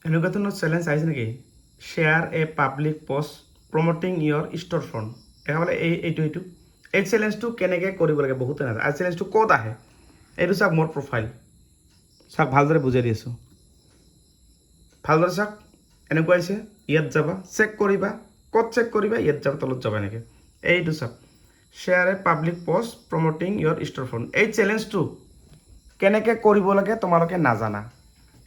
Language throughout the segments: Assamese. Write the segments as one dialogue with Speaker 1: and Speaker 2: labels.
Speaker 1: এনেকুৱা ধৰণৰ চেলেঞ্জ আহিছে নেকি? শ্বেয়াৰ এ পাব্লিক পোষ্ট প্ৰমোটিং ইয়ৰ ষ্ট'ৰ ফ্ৰণ্ট একেবাৰে এইটো এই চেলেঞ্জটো কেনেকৈ কৰিব লাগে বহুতে নাজানে। আৰু চেলেঞ্জটো ক'ত আহে এইটো চাওক, মোৰ প্ৰফাইল চাওক, ভালদৰে বুজাই দি আছোঁ, ভালদৰে চাওক। এনেকুৱা আহিছে, ইয়াত যাবা, চেক কৰিবা, ক'ত চেক কৰিবা, ইয়াত যাবা, তলত যাবা, এনেকৈ এইটো চাওক, শ্বেয়াৰ এ পাব্লিক পোষ্ট প্ৰমোটিং ইয়ৰ ষ্ট'ৰ ফ্ৰণ্ট। এই চেলেঞ্জটো কেনেকৈ কৰিব লাগে তোমালোকে নাজানা।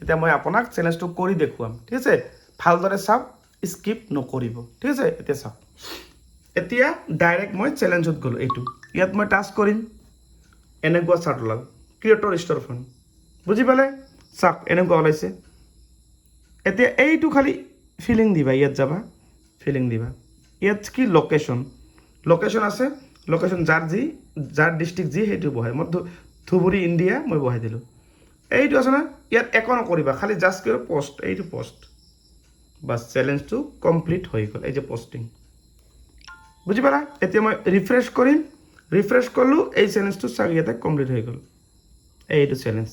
Speaker 1: এতিয়া মই আপোনাক চেলেঞ্জটো কৰি দেখুৱাম, ঠিক আছে? ভালদৰে চাওক, স্কিপ নকৰিব, ঠিক আছে? এতিয়া চাওক, এতিয়া ডাইৰেক্ট মই চেলেঞ্জত গ'লোঁ। এইটো ইয়াত মই টাচ কৰিম, এনেকুৱা চাৰ্ট ওলাল, ক্ৰিয়েটৰ ষ্ট'ৰ ফ্ৰণ্ট, বুজি পালে? চাওক এনেকুৱা ওলাইছে। এতিয়া এইটো খালি ফিলিং দিবা, ইয়াত যাবা, ফিলিং দিবা, ইয়াত কি লোকেশ্যন আছে, লোকেশ্যন যাৰ ডিষ্ট্ৰিক্ট যি সেইটো বহাই, মই ধুবুৰী ইণ্ডিয়া মই বহাই দিলোঁ। এইটো আছে না, ইয়াত একো নকৰিবা, খালি জাষ্ট কি পোষ্ট, এইটো পোষ্ট, বাছ চেলেঞ্জটো কমপ্লিট হৈ গ'ল। এই যে পষ্টিং, বুজি পালা? এতিয়া মই ৰিফ্ৰেছ কৰিম, ৰিফ্ৰেছ কৰিলোঁ, এই চেলেঞ্জটো চাওক ইয়াতে কমপ্লিট হৈ গ'ল। এইটো চেলেঞ্জ,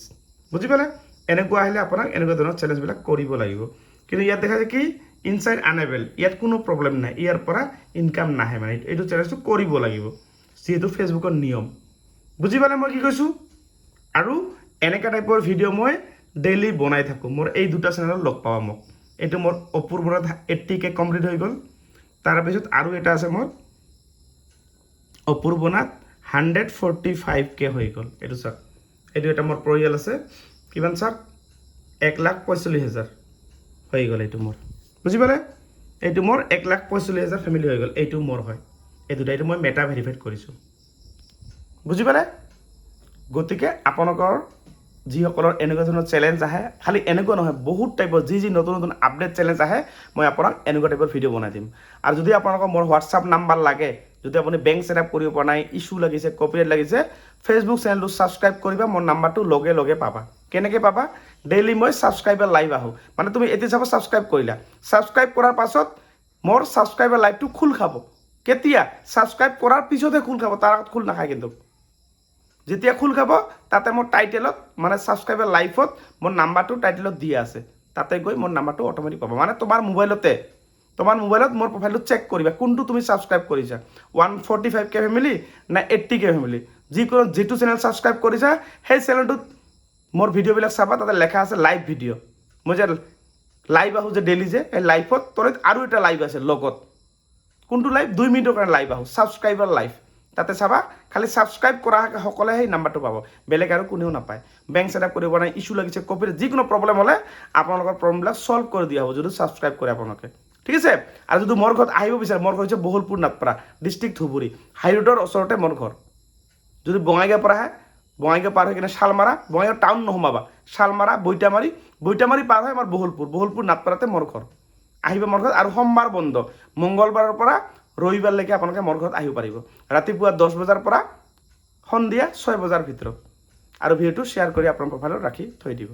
Speaker 1: বুজি পালে? এনেকুৱা আহিলে আপোনাক এনেকুৱা ধৰণৰ চেলেঞ্জবিলাক কৰিব লাগিব। কিন্তু ইয়াত দেখা যায় কি ইনচাইড আনেবল, ইয়াত কোনো প্ৰব্লেম নাই, ইয়াৰ পৰা ইনকাম নাহে, মানে এইটো চেলেঞ্জটো কৰিব লাগিব, যিহেতু ফেচবুকৰ নিয়ম। বুজি পালে মই কি কৈছোঁ? আৰু এনেকুৱা টাইপৰ ভিডিঅ' মই ডেইলি বনাই থাকোঁ। মোৰ এই দুটা চেনেলত লগ পাবা মোক। এইটো মোৰ অপূৰ্বনাথ 80K কমপ্লিট হৈ গ'ল। তাৰপিছত আৰু এটা আছে মোৰ অপূৰ্বনাথ 145K হৈ গ'ল। এইটো চাওক, এইটো এটা মোৰ পৰিয়াল আছে, কিমান চাওক, 1,45,000 হৈ গ'ল। এইটো মোৰ, বুজি পালে? এইটো মোৰ 1,45,000 ফেমিলি হৈ গ'ল। এইটো মোৰ হয়, এই দুটা, এইটো মই মেটা ভেৰিফাইড কৰিছোঁ, বুজি পালে? গতিকে আপোনালোকৰ যিসকলৰ এনেকুৱা ধৰণৰ চেলেঞ্জ আহে, খালি এনেকুৱা নহয়, বহুত টাইপৰ যি নতুন নতুন আপডেট চেলেঞ্জ আহে, মই আপোনাক এনেকুৱা টাইপৰ ভিডিঅ' বনাই দিম। আৰু যদি আপোনালোকৰ মোৰ হোৱাটছআপ নাম্বাৰ লাগে, যদি আপুনি বেংক ছেটআপ কৰিব পৰা নাই, ইছ্যু লাগিছে, কপিৰাইট লাগিছে, ফেচবুক চেনেলটো ছাবস্ক্ৰাইব কৰিবা, মোৰ নাম্বাৰটো লগে লগে পাবা। কেনেকৈ পাবা? ডেইলি মই ছাবস্ক্ৰাইবাৰ লাইভ আহোঁ। মানে তুমি এতিয়া চাব ছাবস্ক্ৰাইব কৰিলা, ছাবস্ক্ৰাইব কৰাৰ পাছত মোৰ ছাবস্ক্ৰাইবাৰ লাইভটো খোল খাব। কেতিয়া? ছাবস্ক্ৰাইব কৰাৰ পিছতহে খোল খাব, তাৰ আগত খোল নাখায়। কিন্তু যেতিয়া খোল খাব, তাতে মোৰ টাইটেলত, মানে ছাবস্ক্ৰাইবাৰ লাইভত মোৰ নাম্বাৰটো টাইটেলত দিয়া আছে, তাতে গৈ মোৰ নাম্বাৰটো অট'মেটিক পাবা। মানে তোমাৰ মোবাইলত মোৰ প্ৰফাইলটো চেক কৰিবা, কোনটো তুমি ছাবস্ক্ৰাইব কৰিছা, 145K ফেমিলি নে 80K ফেমিলি। যিটো চেনেল ছাবস্ক্ৰাইব কৰিছা, সেই চেনেলটোত মোৰ ভিডিঅ'বিলাক চাবা, তাতে লেখা আছে লাইভ ভিডিঅ'। মই যে লাইভ আহোঁ যে ডেইলি, যে এই লাইভত তলত আৰু এটা লাইভ আছে লগত। কোনটো লাইভ? 2 মিনিটৰ কাৰণে লাইভ আহোঁ, ছাবস্ক্ৰাইবাৰ লাইভ। তাতে চাবা, খালি ছাবস্ক্ৰাইব কৰা সকলে সেই নাম্বাৰটো পাব, বেলেগ আৰু কোনেও নাপায়। বেংক ছেটআপ কৰিব নাই, ইছ্যু লাগিছে, কপিৰাইট, যিকোনো প্ৰব্লেম হ'লে আপোনালোকৰ প্ৰব্লেমবিলাক ছল্ভ কৰি দিয়া হ'ব, যদি ছাবস্ক্ৰাইব কৰে আপোনালোকে, ঠিক আছে? আৰু যদি মোৰ ঘৰত আহিব বিচাৰে, মোৰ ঘৰ হৈছে বহলপুৰ নাটপাৰা, ডিষ্ট্ৰিক্ট ধুবুৰী, হাই ৰোডৰ ওচৰতে মোৰ ঘৰ। যদি বঙাইগাঁৱৰ পৰা আহে, বঙাইগাঁও পাৰ হৈ কিনে শালমাৰা, বঙাইগাঁও টাউন নোসোমাবা, শালমাৰা, বৈতামাৰী পাৰ হৈ আমাৰ বহলপুৰ নাটপাৰাতে মোৰ ঘৰ। আহিব মোৰ ঘৰত। আৰু সোমবাৰ বন্ধ, মংগলবাৰৰ পৰা ৰবিবাৰলৈকে আপোনালোকে মোৰ ঘৰত আহিব পাৰিব, ৰাতিপুৱা 10 বজাৰ পৰা সন্ধিয়া 6 বজাৰ ভিতৰত। আৰু ভিডিঅ'টো শ্বেয়াৰ কৰি আপোনাৰ প্ৰফাইলত ৰাখি থৈ দিব।